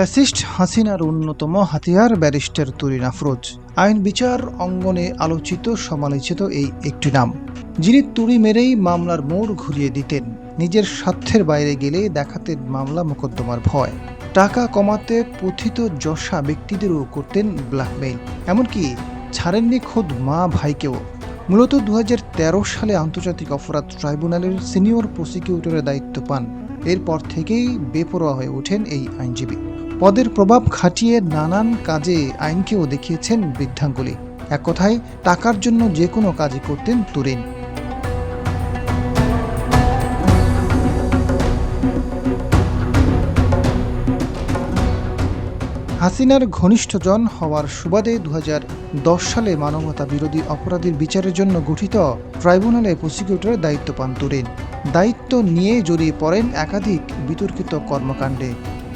Fascist হাসিনার অন্যতম হাতিয়ার ব্যারিস্টার তুরিন আফরোজ। আইন বিচার অঙ্গনে আলোচিত সমালোচিত এই একটি নাম, যিনি তুড়ি মেরেই মামলার মোড় ঘুরিয়ে দিতেন। নিজের স্বার্থের বাইরে গেলে দেখাতেন মামলা মোকদ্দমার ভয়। টাকা কমাতে পথিত যশা ব্যক্তিদেরও করতেন ব্ল্যাকমেইল, এমনকি ছাড়েননি খোদ মা ভাইকেও। মূলত 2013 সালে আন্তর্জাতিক অপরাধ ট্রাইব্যুনালের সিনিয়র প্রসিকিউটরের দায়িত্ব পান। এরপর থেকেই বেপরোয়া হয়ে ওঠেন এই আইনজীবী। পদের প্রভাব খাটিয়ে নানান কাজে আইনকেও দেখিয়েছেন বৃদ্ধাঙ্গুলি। এক কথায়, টাকার জন্য যে কোনো কাজই করতেন তুরিন। হাসিনার ঘনিষ্ঠজন হওয়ার সুবাদে 2010 সালে মানবতা বিরোধী অপরাধীর বিচারের জন্য গঠিত ট্রাইব্যুনালে প্রসিকিউটরের দায়িত্ব পান তুরিন। দায়িত্ব নিয়ে জড়িয়ে পড়েন একাধিক বিতর্কিত কর্মকাণ্ডে।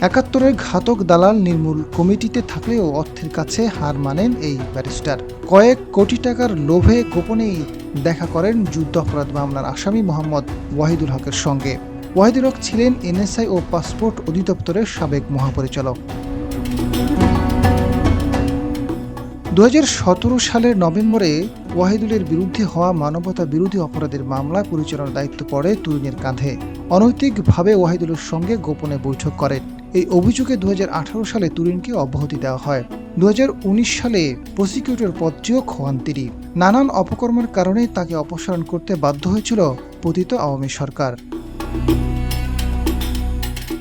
71-এর ঘাতক দালাল নির্মূল কমিটিতে থাকলেও অর্থের কাছে হার মানেন এই ব্যারিস্টার। কয়েক কোটি টাকার লোভে গোপনেই দেখা করেন যুদ্ধাপরাধ মামলার আসামি মোহাম্মদ ওয়াহিদুল হকের সঙ্গে। ওয়াহিদুল হক ছিলেন এনএসআই ও পাসপোর্ট অধিদপ্তরের সাবেক মহাপরিচালক। 2017 সালের নভেম্বরে ওয়াহিদুলের বিরুদ্ধে হওয়া মানবতা বিরোধী অপরাধের মামলা পরিচালনার দায়িত্ব পড়ে তুরিনের কাঁধে। অনৈতিকভাবে ওয়াহিদুলের সঙ্গে গোপনে বৈঠক করেন। এই অভিযোগে 2018 সালে তুরিনকে অব্যাহতি দেওয়া হয়। 2019 সালে প্রসিকিউটর পদটিও খোয়ান তিনি। নানান অপকর্মের কারণে তাকে অপসারণ করতে বাধ্য হয়েছিল পতিত আওয়ামী সরকার।